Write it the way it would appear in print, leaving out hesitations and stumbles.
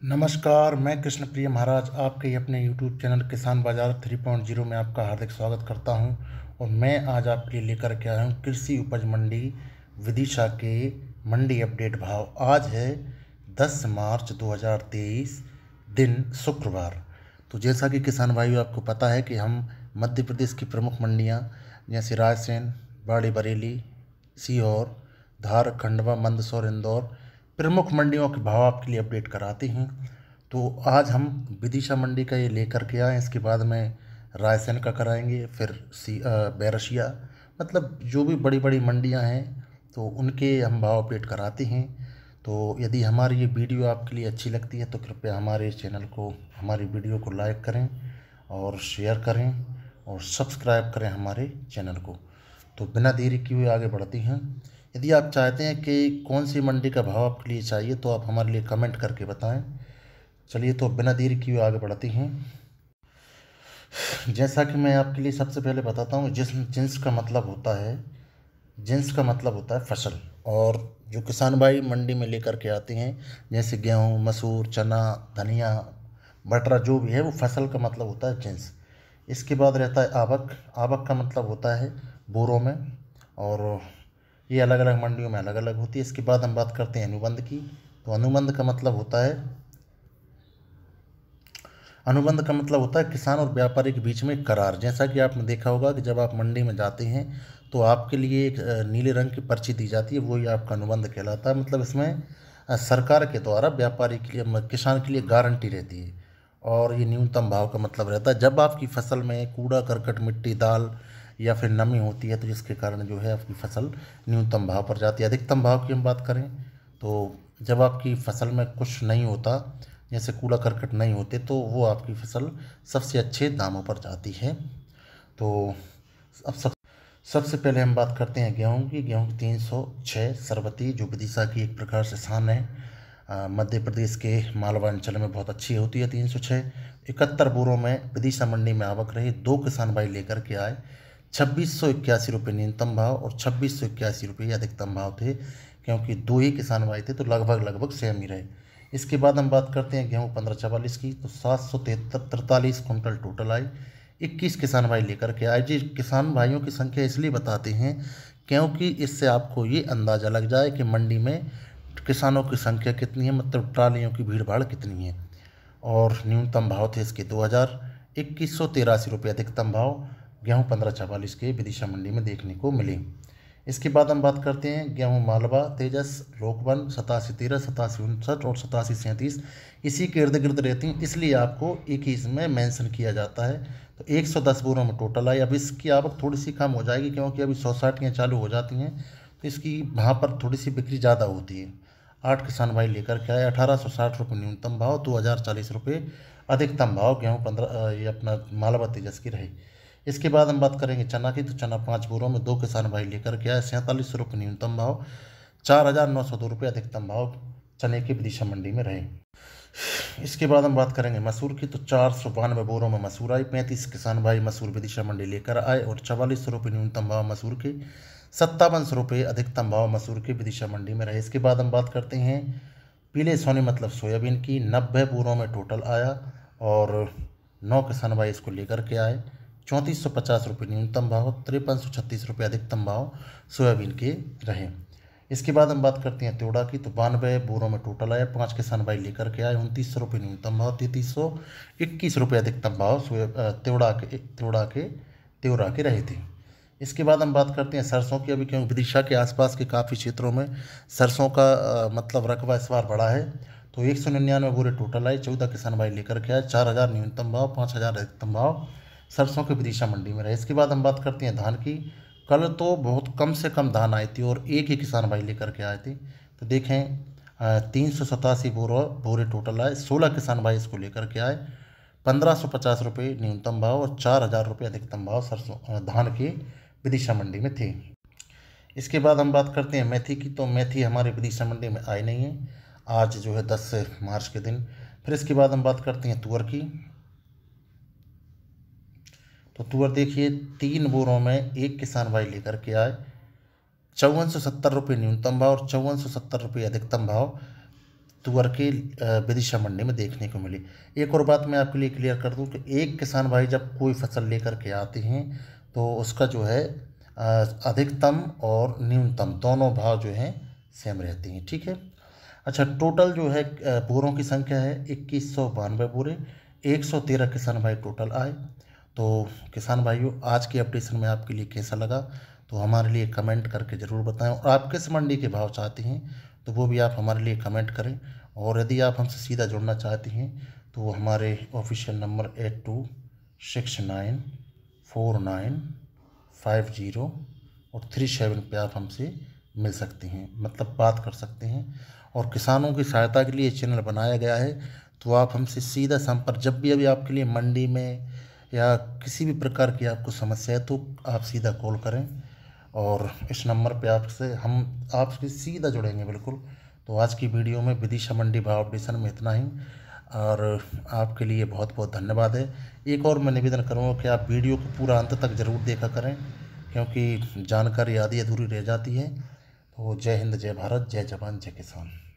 नमस्कार, मैं कृष्णप्रिय महाराज आपके ही अपने YouTube चैनल किसान बाजार 3.0 में आपका हार्दिक स्वागत करता हूं। और मैं आज आपके लिए लेकर के आया हूं कृषि उपज मंडी विदिशा के मंडी अपडेट भाव। आज है 10 मार्च 2023, दिन शुक्रवार। तो जैसा कि किसान भाइयों आपको पता है कि हम मध्य प्रदेश की प्रमुख मंडियां जैसे रायसेन, बाड़ी बरेली, सीहोर, धार, खंडवा, मंदसौर, इंदौर प्रमुख मंडियों के भाव आपके लिए अपडेट कराते हैं। तो आज हम विदिशा मंडी का ये लेकर के आए, इसके बाद में रायसेन का कराएंगे, फिर बैरसिया, मतलब जो भी बड़ी बड़ी मंडियां हैं तो उनके हम भाव अपडेट कराते हैं। तो यदि हमारी ये वीडियो आपके लिए अच्छी लगती है तो कृपया हमारे चैनल को, हमारी वीडियो को लाइक करें और शेयर करें और सब्सक्राइब करें हमारे चैनल को। तो बिना देरी किए हुए आगे बढ़ते हैं। यदि आप चाहते हैं कि कौन सी मंडी का भाव आपके लिए चाहिए तो आप हमारे लिए कमेंट करके बताएं। चलिए, तो बिना देरी किए हुए आगे बढ़ते हैं। जैसा कि मैं आपके लिए सबसे पहले बताता हूँ, जिन्स का मतलब होता है, जिन्स का मतलब होता है फसल। और जो किसान भाई मंडी में लेकर के आते हैं जैसे गेहूँ, मसूर, चना, धनिया, बटरा, जो भी है वो फसल का मतलब होता है जिन्स। इसके बाद रहता है आवक। आवक का मतलब होता है बोरों में, और ये अलग अलग मंडियों में अलग अलग होती है। इसके बाद हम बात करते हैं अनुबंध की। तो अनुबंध का मतलब होता है किसान और व्यापारी के बीच में एक करार। जैसा कि आपने देखा होगा कि जब आप मंडी में जाते हैं तो आपके लिए एक नीले रंग की पर्ची दी जाती है, वही आपका अनुबंध कहलाता है। मतलब इसमें सरकार के द्वारा व्यापारी के लिए, किसान के लिए गारंटी रहती है। और ये न्यूनतम भाव का मतलब रहता है जब आपकी फसल में कूड़ा करकट, मिट्टी, दाल या फिर नमी होती है तो जिसके कारण जो है आपकी फसल न्यूनतम भाव पर जाती है। अधिकतम भाव की हम बात करें तो जब आपकी फसल में कुछ नहीं होता, जैसे कूड़ा करकट नहीं होते, तो वो आपकी फसल सबसे अच्छे दामों पर जाती है। तो अब सबसे पहले हम बात करते हैं गेहूं की। गेहूं की 306 सरबती, जो विदिशा की एक प्रकार से शान है। मध्य प्रदेश के मालवा अंचल में बहुत अच्छी होती है 306। 71 बोरों में विदिशा मंडी में आवक रही। दो किसान भाई लेकर के आए। 2681 रुपये न्यूनतम भाव और 2681 रुपये अधिकतम भाव थे, क्योंकि दो ही किसान भाई थे तो लगभग लगभग सेम ही रहे। इसके बाद हम बात करते हैं गेहूँ 1544 की। तो 743 कुंटल टोटल आई। 21 किसान भाई लेकर के आए। जी, किसान भाइयों की संख्या इसलिए बताते हैं क्योंकि इससे आपको ये अंदाज़ा लग जाए कि मंडी में किसानों की संख्या कितनी है, मतलब ट्रालियों की भीड़ भाड़ कितनी है। और न्यूनतम भाव थे इसके 2183 रुपये अधिकतम भाव गेहूँ 1544 के विदिशा मंडी में देखने को मिले। इसके बाद हम बात करते हैं गेहूँ मालवा, तेजस, रोकवन 8713, 8759 और 8737 इसी के इर्द गिर्द रहती हैं, इसलिए आपको एक ही इसमें मेंशन किया जाता है। तो 110 बोरों में टोटल आई। अब इसकी आवक थोड़ी सी कम हो जाएगी क्योंकि अभी सोसाइटियाँ चालू हो जाती हैं, तो इसकी वहाँ पर थोड़ी सी बिक्री ज़्यादा होती है। 8 किसान भाई लेकर के आए। 1860 रुपये न्यूनतम भाव, 2040 रुपये अधिकतम भाव गेहूँ 15 ये अपना मालवा तेजस की रही। इसके बाद हम बात करेंगे चना की। तो चना 5 बोरों में दो किसान भाई लेकर के आए। 47 रुपये न्यूनतम भाव, 4902 रुपये अधिकतम भाव चने की विदिशा मंडी में रहे। इसके बाद हम बात करेंगे मसूर की। तो 492 बोरों में मसूर आई। 35 किसान भाई मसूर विदिशा मंडी लेकर आए और 44 रुपये न्यूनतम भाव मसूर के, 57 रुपये अधिकतम भाव मसूर के विदिशा मंडी में रहे। इसके बाद हम बात करते हैं पीले सोने मतलब सोयाबीन की। 90 बोरों में टोटल आया और 9 किसान भाई इसको लेकर के आए। 3450 रुपये न्यूनतम भाव, 5336 रुपये अधिकतम भाव सोयाबीन के रहे। इसके बाद हम बात करते हैं त्योड़ा की। तो 92 बोरों में टोटल आया। 5 किसान भाई लेकर के आए। 29 रुपये न्यूनतम भाव, 3321 रुपये अधिकतम भाव त्योड़ा के रहे थे। इसके बाद हम बात करते हैं सरसों की। अभी क्योंकि विदिशा के आसपास के काफ़ी क्षेत्रों में सरसों का मतलब रकबा इस बार बढ़ा है। तो 199 बोरे टोटल आए। 14 किसान भाई लेकर के आए। 4000 न्यूनतम भाव, 5000 अधिकतम भाव सरसों की विदिशा मंडी में रहे। इसके बाद हम बात करते हैं धान की। कल तो बहुत कम से कम धान आई थी और एक ही किसान भाई लेकर के आए थे। तो देखें 387 बोरे टोटल आए। 16 किसान भाई इसको लेकर के आए। 1550 रुपये न्यूनतम भाव और 4000 रुपये अधिकतम भाव सरसों धान के विदिशा मंडी में थे। इसके बाद हम बात करते हैं मेथी की। तो मेथी हमारी विदिशा मंडी में आई नहीं है आज, जो है 10 मार्च के दिन। फिर इसके बाद हम बात करते हैं तुअर की। तो तुअर देखिए 3 बोरों में एक किसान भाई लेकर के आए। 5470 रुपये न्यूनतम भाव और 5470 रुपये अधिकतम भाव तुअर की विदिशा मंडी में देखने को मिली। एक और बात मैं आपके लिए क्लियर कर दूं कि एक किसान भाई जब कोई फसल लेकर के आते हैं तो उसका जो है अधिकतम और न्यूनतम दोनों भाव जो हैं सेम रहती हैं, ठीक है। अच्छा, टोटल जो है बोरों की संख्या है 2192 बोरे, 113 किसान भाई टोटल आए। तो किसान भाइयों, आज की अपडेशन में आपके लिए कैसा लगा तो हमारे लिए कमेंट करके ज़रूर बताएं, और आप किस मंडी के भाव चाहते हैं तो वो भी आप हमारे लिए कमेंट करें। और यदि आप हमसे सीधा जुड़ना चाहते हैं तो हमारे ऑफिशियल नंबर 82694950 और 37 पे आप हमसे मिल सकते हैं, मतलब बात कर सकते हैं। और किसानों की सहायता के लिए चैनल बनाया गया है, तो आप हमसे सीधा संपर्क, जब भी अभी आपके लिए मंडी में या किसी भी प्रकार की आपको समस्या है तो आप सीधा कॉल करें, और इस नंबर पे आपसे हम आपसे सीधा जुड़ेंगे बिल्कुल। तो आज की वीडियो में विदिशा मंडी भाव अपडेशन में इतना ही, और आपके लिए बहुत बहुत धन्यवाद है। एक और मैं निवेदन करूँगा कि आप वीडियो को पूरा अंत तक ज़रूर देखा करें, क्योंकि जानकारी आधी अधूरी रह जाती है। तो जय हिंद, जय भारत, जय जवान, जय किसान।